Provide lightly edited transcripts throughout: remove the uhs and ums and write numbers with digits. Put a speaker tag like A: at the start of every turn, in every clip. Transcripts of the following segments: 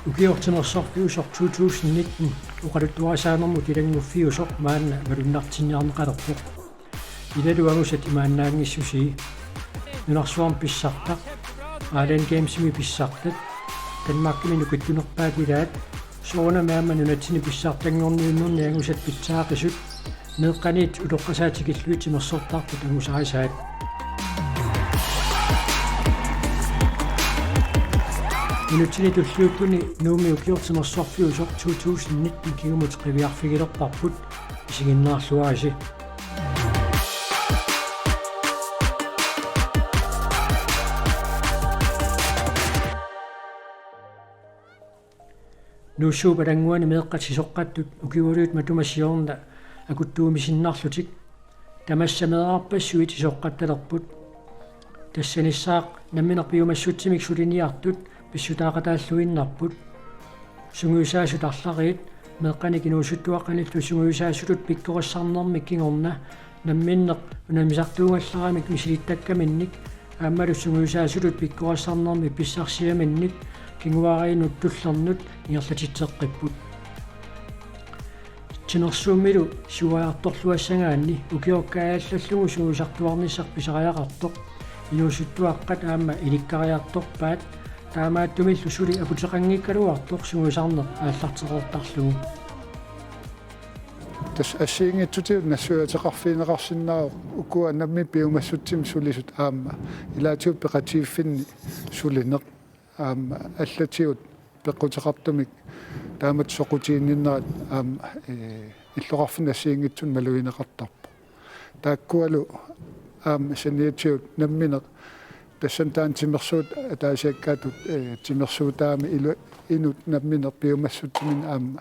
A: Ukiortinersorfiusor 2019 uqaluttuarasaanermu tilanguffiusor maanna malunnartinniarneqalerpoq ilaluagusat imaannaangissusi nunarsuarm pissartaq Island Gamesimi pissartat Danmarkimi nukittunerpaatilaat soona maamma nunatsini pissartangorniunnerniangusat pitsaaqisut meeqqaniit uloqqasaatikilluitimersortartut angusarisaat Minutsini tulluuttuni nuumi ukiortinersorfiusor 2019 kigumut qiviarfigilerparput isiginnaarluaasi nuussuupalanguani meeqqatisoqqattut ukiuluut matumassiorna akuttuumisinnarlutik tamassameerarpassuit isoqqattalerput tassanissaaq namminerpiumassutsimik suliniartut pissutaaqataalluinnarput sunguusaasut arlariit meeqqani kinuusuttuaqqanillu sunguusaasulut pikkorassarnermik kingorna namminneq unamisartuungalleramik misilittakkaminnik aammalu sunguusaasulut pikkorassarnermi pissarsiaminnik kinguariinut tullernut inerlatitseqqipput tinersuummilu suaartorluassagaanni ukiorkaaallallungu suusartuarnissar pisariaqartoq inuusuttuaqqat aamma ilikkariartorpaat taamaattumillu suli aputeqanngikkaluartoq suusarneq aallarteqortarlugu
B: tas assiingitsuti nassuateqarfiineqarsinnaa ukua nammi piumassutsim sulisut aamma ilaatiu peqatiiffinni sulineq aamma allatiut peqqutеqartumik taamat soqutiinninnerat aamma illoqarfin assiingitsun maluineqartarpu taakkualu aamma saniatiut nammineq tassan taan timersuut ataasiakkaatut timersuutaami inut nammineq piumassutimin aamma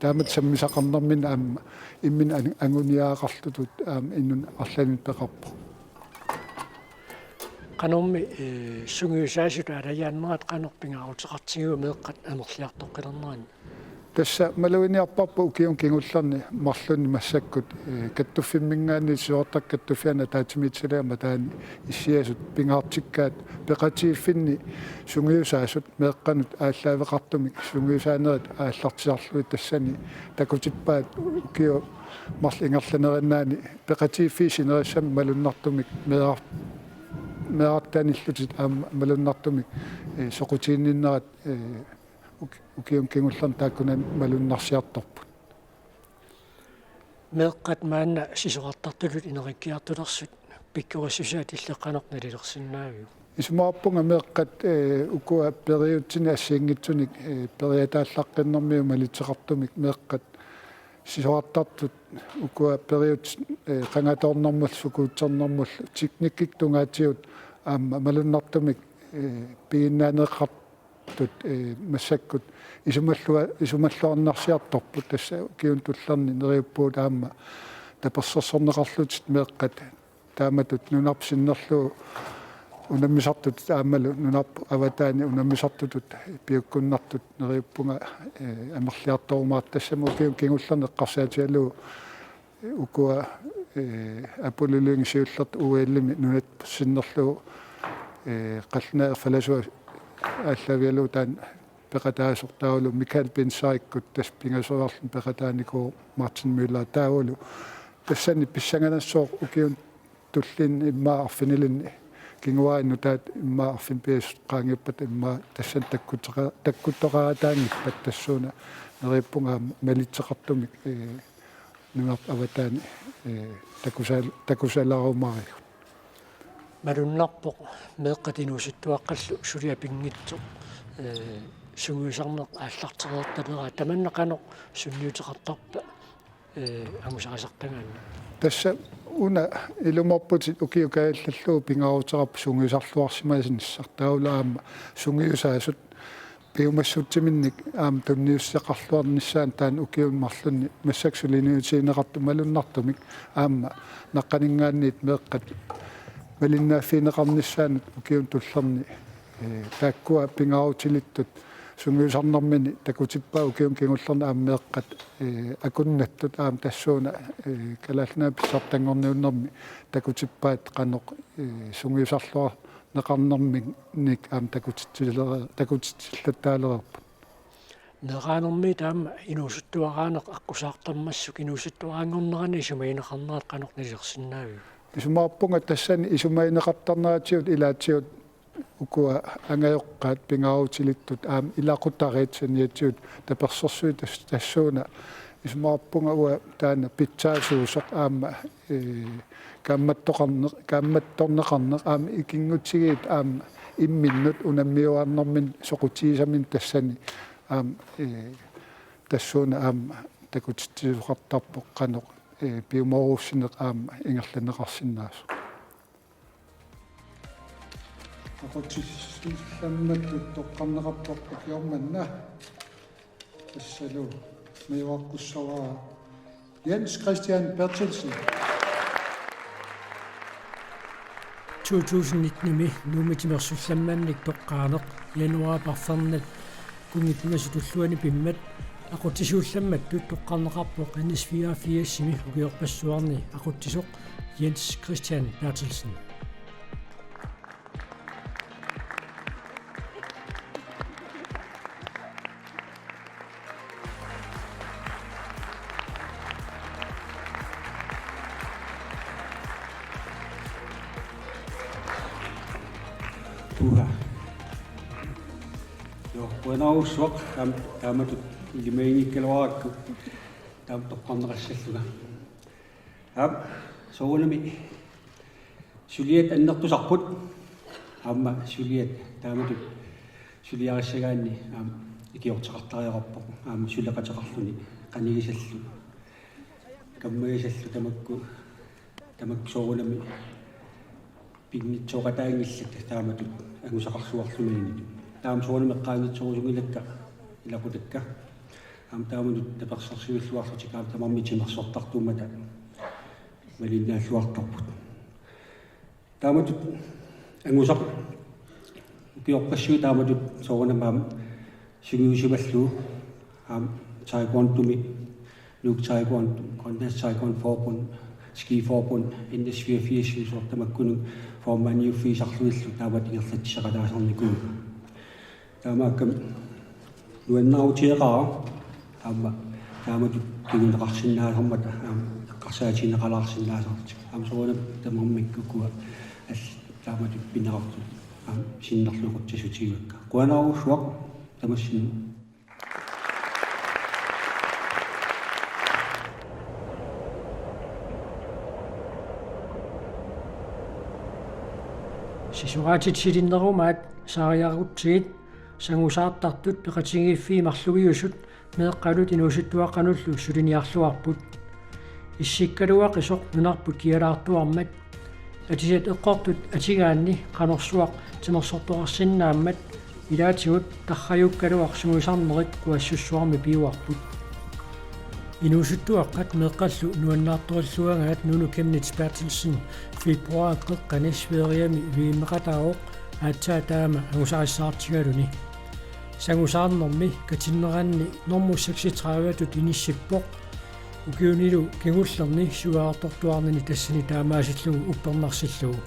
B: taamat sammisaqarnermin aamma immin anguniaaqarlutut aamma innun arlanin peqarpu
A: qanormi sunguusaasut alajaannerat qanorpingaarutiqartigua meeqqat amerliartoqqilernerani
B: tassa maluiniarparpu ukiun kingullerni marlunni massakkut kattuffinmingaanni suortak kattuffiana taatimiitsalaama taani issiasut pingaartikkaat peqatiiffinni sunguusaasut meeqqanut ааllaaveqartumik sunguusaanerit aallartisarluit tassani takutippaat ukio marlingerlanerinaani peqatiiffiisinerissam malunnartumik meartanillutit aamma malunnartumik soqutiinninnerat ukiun kingullarn taakkunan malunnarsiartorput
A: meeqqat maanna sisoqartartulut inerikkiartulersut pikkurissusaat illeqqanornalilersinnaaviu
B: isumaarpunga meeqqat ukua periutsini assiingitsunik periataallaqqinnermiu malitseqartumik meeqqat sisoqartartut ukua periut qangatornermul sukuutsernermul tiknikkik tungaatiut aamma malunnartumik piinnaaneqqartut massakkut isumalluarnarsiartorput tassa kiun tullerni neriuppuut aamma tapersersorneqarlutit meeqqat taamatut nunarpsinnerlu unammisartut aammalu nunarpu avataani unammisartutut piukkunnartut neriuppunga amerliartorumaat tassamu kiun kingullerni eqqarsaatiallu ukua apululuingisiullert uillimi nunat sinnerlu qalnaa falasua ааллавиалу таан пеқатаасортаулу Микаэл Бенсаиккут тас пингасуарлун пеқатаанику Мартин Мюллер таулу тассани писсанганассоо укиун туллин имма арфинилинни кингуаинну таат имма арфин пиас qaangiuppat имма тассан таккуттоқаратаангиппат тассууна нериппунга малитсеқартумик нунарп аватаани такусалаарумари
A: malunnarpoq meeqqatinuusuttuaqqallu suliapinnngitsoq sunguusarneq aallartereertalera tamanneqanoq sunniuteqartarpa angusaqasartangaanna
B: tassa una ilumorputit ukiukaallalluu pingaruuterap sunguusarluarsimaasinnissartaulaamma sungiusaasut piumassuttiminnik aam tunniusseqarluarnissaan taan ukiun marlunni massaksuliniutiineqartu malunnartumik aamma naqqaningaanniit meeqqat малиннааффинеқарнissaanut ukiun tullerni taakkua pingaruutilittut сунгиусарнэрмини такутиппаа укиум кингуллерна ааммеэккат акуннаттут аам тассууна калаалнаа писсартангорниуннэрми такутиппаат канеқ сунгиусарлуа неқарнэрмик ник аам такутитсиллаттаалерерпут
A: неқаанерми таама инуусуттуараанеқ аққусаартаммассук инуусуттуараангорнерани сумаинеқарнерат канеқ нилерсиннаави
B: исумаарпунга тассани исумаинеқартарнаатиут илаатиут укуа ангаёққаат пингаутилиттут аам илақутариитсаниатиут таперсэрсуи тассууна исумаарпунга уа таана питсаасуусоқ аама камматторнеқарнеқ аама икингутсигиит аама имминнут унаммиуарнэрмин соқутиисамин тассани аама тассууна аама такутитсисуқартарпоқ канеқ пиуморуссинеқ аама ингерланеқарсинаасо aqutsillammatlut toqqarneqartorput jormanna tassalu miuaqqussavaa Jens Christian Bertelsen
A: 2019-ми нуумитимерсулламманник тоqqaaneq januarparfarnat kungitngasutulluani pimmat aqutisuullammattut toqqarneqarpoq NS44-simi ukiorpassuarni aquttisoq Jens Christian Bertelsen
C: Bueno, suak kami tu limengi keluarga kami tu pandrasseluna. So nami Juliet enak tu sakut, amma Juliet kami tu Juliet segani ikiok cakap apa, Juliet cakap ni kani sellu, kami sellu tamak so nami pingin coba tanya sellu kami tu aku cakap suak ni. Taam suona meqqaangitsurusuнгилакка илакутакка аам таамунут таперсерсуиллуарлутикаам тамармитимерсортартумата малиннааллуартарпут таамутут ангусақ укиорпассуи таамутут соонамаам сигиусималлуу аам taekwondo nuuk taekwondo Grønlands taekwondoforbund skiforbund NS44 tamakkunun formaniufiisarluillu taamat ingerlatsaqalaasarnikuu таамааккам нуаннаутиеқаа аама тааматут кигунеқарсинаасармата аама эққарсаатинеқалаарсинаасартик аама соона тамармиккукуа алл тааматут пинеқарту аама синнерлуқутсисутигакка куанаарусуақ тамассин
A: сисугаатит силиннерумаат саариарутсигит сангусаартартут пеқатингиффиимарлугиусут меэққалут инуусуттуаққануллу сулиниарлуарпут иссиккалуақисоқ нунарпут киалаартуармат атисат эққортут атигаанни қанерсуақ тимерсорторарсиннааммат илаатигут тарраюккалуақ сумусарнерит куассуссуарми пиуарпут инуусуттуаққат меэққаллу нуаннаартуаллуагаат нуну Kenneth Bertelsen фебруар қеққанисвериами виимеқатаоқ аатсаа таама агусаариссаартигалуни сангусаарнэрми катиннеранни нормуссакситрааватут иниссиппоқ укиунилу кигуллерни сугаартортуарнани тассани таамаасиллугу уппернарсиллугу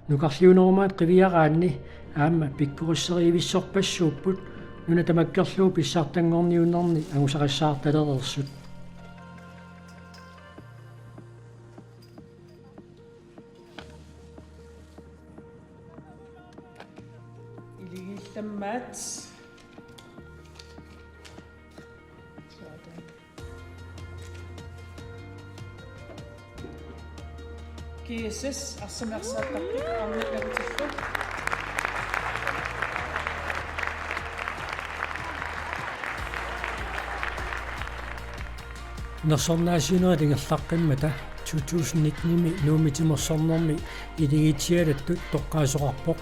A: нукарлиунерумаат қивиараанни аама пиккуриссериивиссорпассууппут нуна тамаккерлуу писсаартангорниуннэрни агусариссаарталерерсут
D: Iligillammaat KSS арсамерсааттарпик арнакагутиллу нерсорнаасинера тингерлаққиммата 2019-ми нуумитимерсорнэрми илигитсиалаттут тоққаасоқарпоқ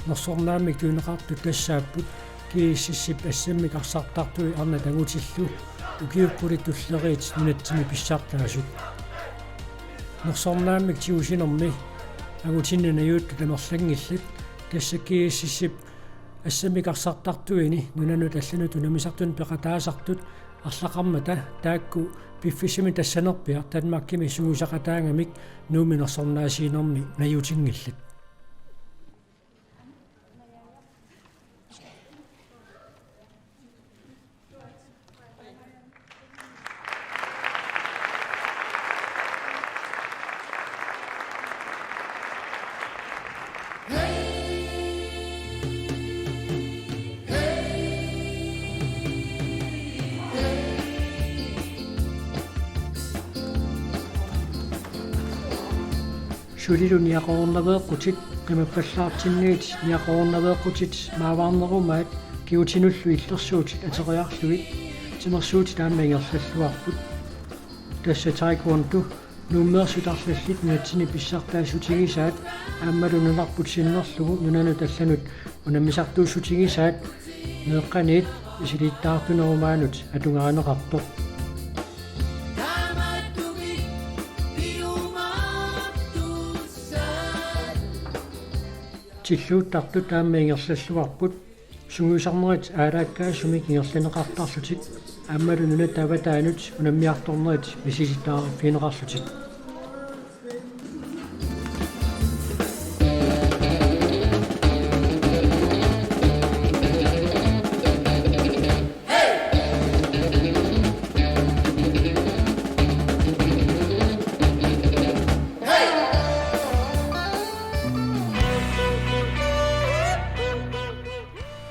D: нерсорнаамик туунеқарту тассааппут кииссиссип ассаммик арсартартуи арна тагутиллу укиуппули туллериит нунатсими писсаартаасут нерсорнаамик тиусинерми агутиннана юутту тамерлангиллат тассакииссип ассамикарсартартуини нунанут аллануту намисартун пеқатаасартут арлақармата таакку пиффисими тассанерпиа танмаккими суусақатаангамик нууминерсорнаасиинерми наюутингиллат сулилу ниақорнавеэққутит қимаппаллаартинниит ниақорнавеэққутит мааваарнеруумаат киутинуллу иллерсуутит атериарлуит тимерсуути тааммаингерллаллуарпут тасса таикуонту нуммерсутарлаллит натсини писсартаасутигисаат ааммалу нунарпут синнерлугу нунану талланут унаммисартуусутигисаат неэққаниит исилиттаартунерумаанут атунгаанеқарпоқ тиллууттарту тааммаингерллаллуарпут сунгуисарнерит аалааккаа сумик ингерланеқартарлутик ааммалу нуна таватаанут унаммиарторнерит мисиситаарфинеқарлутик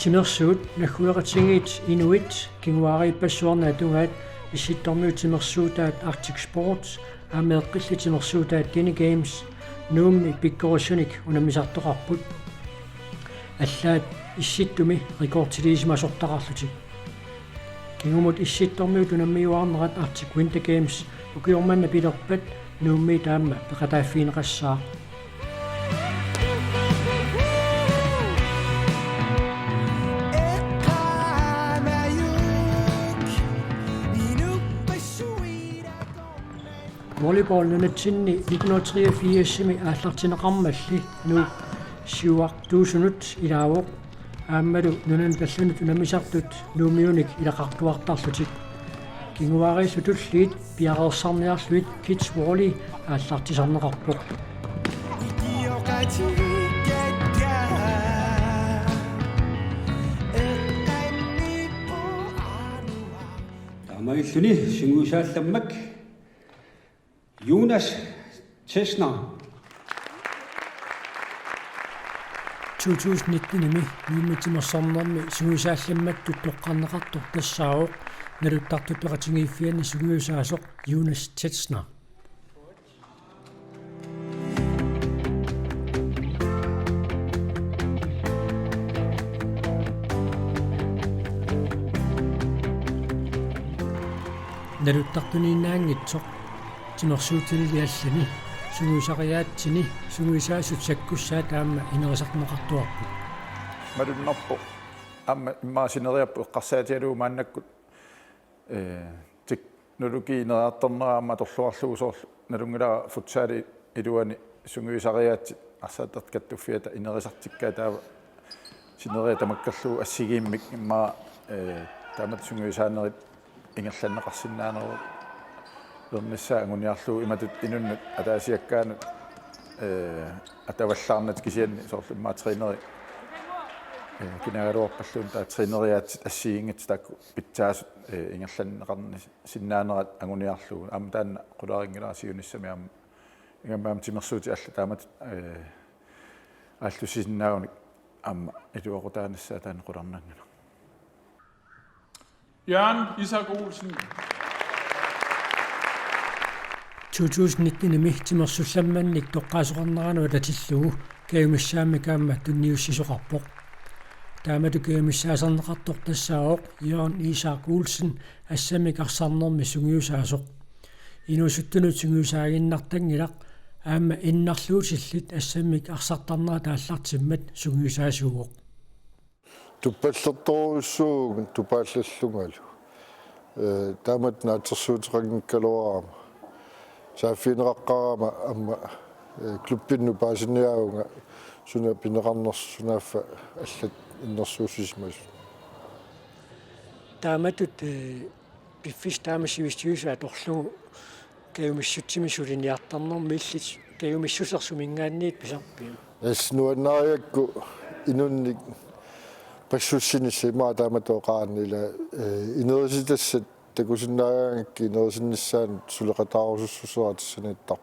D: тимерсуут нахуератсигиит инуит кингуарииппассуарна атунгаат иситтормиу тимерсуутаат Arctic Sports аамеэққилли тимерсуутаат Dini Games нуумми пиккорисуник унамисартоқарпут аллаат исситтуми рекордтилисимасортақарлутик кингумут исситтормиу тунаммиуаарнерат Arctic Winter Games укиорманна пилерпат нуумми таама пеқатааффинеқассаа volleyball nunatsinni 1983 ааллартинеқармалли нуу сиуартуусунут илаавоқ ааммалу нунан палланут унамисартут нуумиуник илақартуартарлутик кингуарисутуллиит пиареерсарниарлуит kids volley ааллартисарнеқарпоқ
C: таамаиллуни сингуусаалламмак Jonas Chesner
D: 2019-ми нууматимерсарнерми сугусаалламматтут тоққарнеқартор тассаавоқ налуттартут пеқатингииффиани сугуусаасоқ Jonas Chesner налуттартунииннаангитсоқ тимерсуутилиаллани сугуусариаатсини сугуисаасут саккуссаа таама инерисарнеқартуарпут
E: малуннарпу амма иммаасинериаппу эққарсаатиалуумааннаккут тик нулукиинераартарнераама торлуарлугусоор налунгилаа футсаали илуани сугуисариаатсит арсааттарт каттуффиата инерисартиккаа таава синериа тамаккерлуу ассигииммик имма таамат сугуисаанерит ингерланнеқарсинаанеру лернissaа агуниарлуу иматут инуннут атаасиаккаанут атаваллаарнат кисианни соорлуммаа тренери кинагалуарпаллуун таа тренериаатит ассиингит таакку питсаасут ингерланнеқарни синнаанерат агуниарлуу аама таанна қулаарингилаасиуниссами аама ингамаам тимерсуути алла таамат аллусиннаагуник аама илуақутаанассаа таанна қуларнангана
F: Jørgen Isak Olsen
D: 2019-ми тимерсулламманник тоққаасоқарнерануа татиллугу каумиссаами каама тунниуссисоқарпоқ таамату каумиссаасарнеқартор тассаавоқ Jørgen Isak Olsen ассамикарсарнерми сугиусаасоқ инусуттунут сугиусаагиннартангилақ аама иннарлуутиллит ассамик арсартарнера тааллартиммат сугиусаасууоқ
B: туппаллерторуссуугун тупааллаллунгалу таамат наатерсуутеқангкалуарама сааффинеқаққарама амма клубпинну паасинниаагунга суна пинеқарнерсунааффа аллат иннэрсуусисмас
A: тааматут пиффис таамасивистиуса аторлугу каюмиссутсимисулиниартарнэрми иллит каюмиссусерсумингаанниит писарпиу
B: эснуаннариакку инунник пассуссинисси маа тааматоқааннила инериситассат такусиннаагаагакки инерисиннссаан сулеқатаарусуссусера тассаниттарпу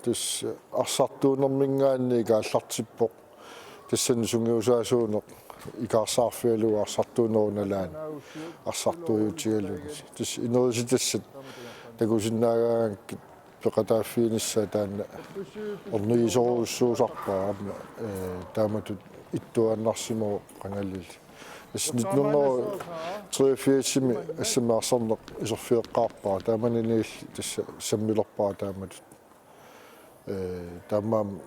B: тус арсартуунэрмингаанни гааллартиппоқ тассани сунгиусаасуунеқ икаарсаарфиалуа арсартуунеруналаан арсартуйутигалуни тус инериситассат такусиннаагаагакки пеқатааффииниссаа таанна орнуисоруссуусарпаа тааматут иттуаннарсимоо қангаллили снитнунноо 83-ми ассамаарсарнеқ исерфиэққарпаа тааманинилли тасса саммилерпаа тааматут таамаам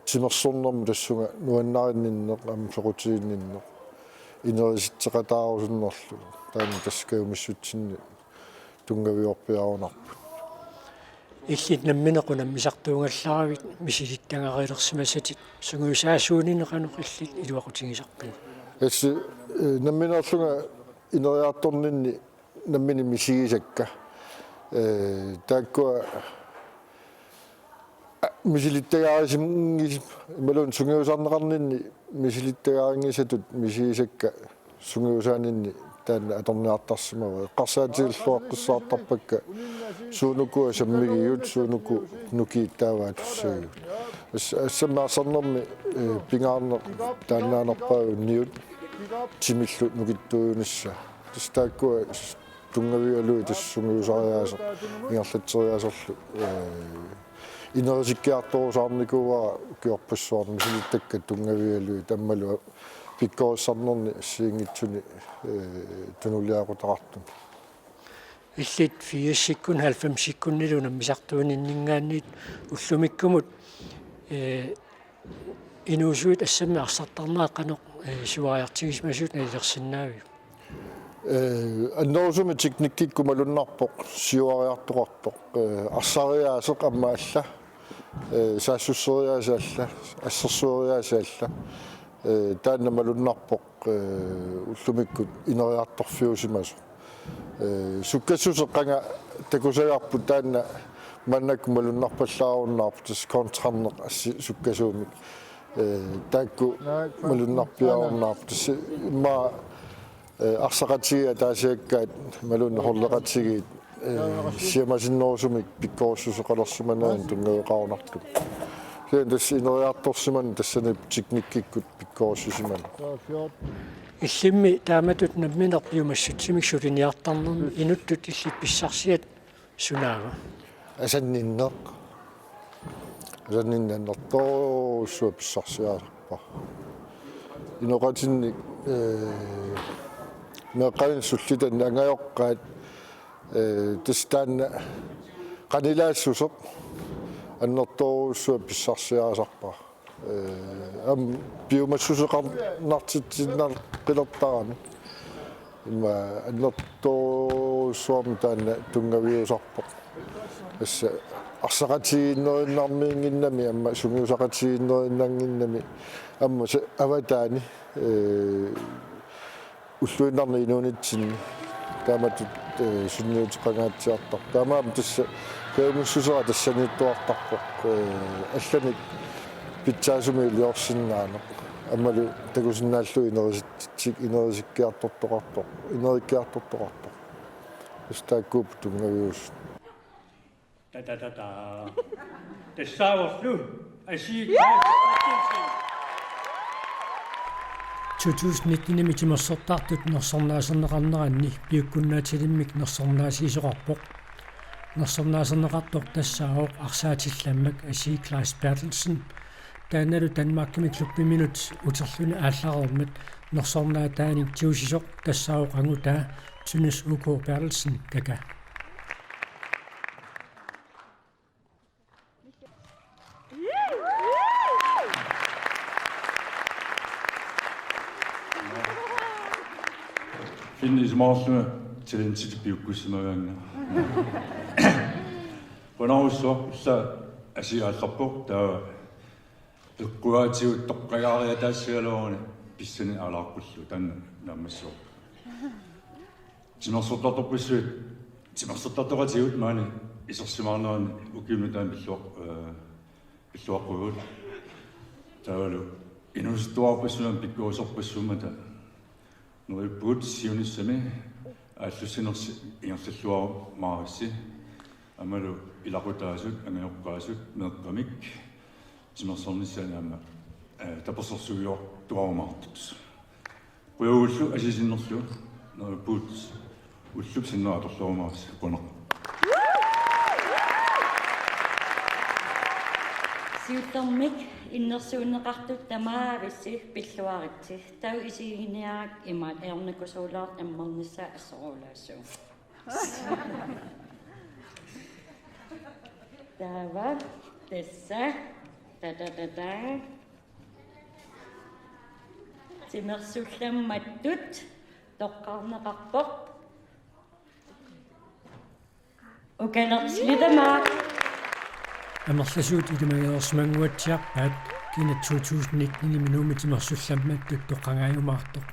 B: тимерсорнэрму тассунга нуаннаринниннеқ амсоқутиинниннеқ инериситтеқатаарусуннерлу таана таскаумиссутсинни тунгавиорпиарунарпу
A: иллит намминеқуна мисартуунгалларавит мисилиттангариилерсимасатит сунгуисаасуунинеқанеқ иллит илуақутигисарпи
B: эс намминерлунга инериарторнинни наммини мисигисакка тааккуа мисилиттагаарисимгис малун сунгиусарнеқарнинни мисилиттагаарингисатут мисигисакка сунгиусаанинни таана аторниартарсимава эққарсаатигиллуаққиссаартарпакка суунукуа саммигиут суунуку нукииттааваа туссагиут ассамаасарнэрми пингаарнеқ тааннаанерпааву ниут тимиллу нукиттуунисса тастааккуа тунгавиалуи тассунгиусариаасеқ ингерлатсериаасерлу инерисиккиарторусаарникуа киорпассуарни мисилиттакка тунгавиалуи таммалу пиккооссарнерни ассиингитсуни тунулиақутақартун
A: иллит 4-сиккун 90-сиккуннилуна мисартууниннингаанниит уллумиккумут инуусуит ассами арсартарнааққанеқ суариартигисмасут налерсиннаави
B: аннерусуми техниккикку малуннарпоқ сиуариартоқартоқ арсариаасеқ аммаалла саассуссериаасаалла ассерсуариаасаалла таанна малуннарпоқ уллумиккут инериарторфиусимасу суккассусеққанга такусагарпут таанна маннак малуннарпаллааруннаарпу тас контрарнеқ асси суккасуумик таакку малуннарпиаруннаарпу тас имма арсақатига таасиаккаат малунна хорлеқатсигиит сиамасиннерусумик пиккооссусеқалерсиманаан тунгавеқарунартук кен тас инериарторсиман тассани техниккиккут пиккооссусиман
A: иллимми тааматут намминерпиумассутсимиксулиниартарнерми инуттут иллит писсарсиат сунаава
B: асанниннеқ асанниннаннертоо писсарсиаалерпа инеқатинник неқалин суллитан ангайоққаат тастаанна қанилаассусеқ аннертооруссуа писсарсиаасарпа ам биомассусеқарнартитсиннар қилертарами имма аннертооруссуарми таанна тунгавиусарпоқ асса арсақатигиннериннармиингиннами амма сунгиусақатигиннериннангиннами амма аватаани уллуиннарни инуунитсинни тааматут сунниутеқангаатсиартар таамаам тасса каумуссусера тассаниттуартарпоқ алланик питсаасуми илиорсиннаанеқ аммалу такусиннааллу инерисиккиартортоқартоқ инериккиартортоқартоқ стааккуп тунгавиус
C: Та-та-та-та. Тассааверлу асиик
A: 2019-ми тимерсертартут нерсорнаасернеқарнеранни пиуккуннаатилиммик нерсорнаасиисоқарпоқ нерсорнаасернеқартоқ тассаавоқ арсаатилламмак асии Клаас Бертелсен таанналу Данмаркими клуббиминут утерлуни ааллаарермат нерсорнаатааник тиусисоқ тассаавоқ ангутаа Тюнес УК Бертелсен кака
F: Finnismaarsuna talentippiukkussimaгаанга. Панаруссуа илла асиаалларпу таа Peqquaatigut toqqagaaриатаассигалуарни писсани алаарпуллу таанна наммассуа. Тимерсортарторпуссуит тимерсортарторатигут маани исерсимаарнерани укиунутаан пиллуаққугут таалу инустуарпассунам пиккуусорпассумата нуиппут сиуниссами ааллуссинерси ингерллуару мааrissi амалу илақутаасут ангиоққаасут меэққамик тимерсорниссанаама тапасерсуйор туарумаартус уйууллу асисиннерлу нуиппут уллуп синнераторлорумаарис қунеқ
G: сиуттермик иннерсуунеқартут тамаависси пиллуаритси тау исигиниарак имаат эрнакусуулаарт аммернissaа ассоруулаассуу тава тесса та тимерсулламматтут тоққарнеқарпоқ укалерслитамаа
A: амерласуут илимагеерсмангуатсиарпаат кина 2019 минуми тимерсулламматтут тоққангааюмаартоқ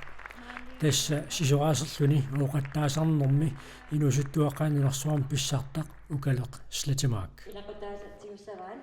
A: тасса сисораасерлүни
G: илақутаасатсиусаваан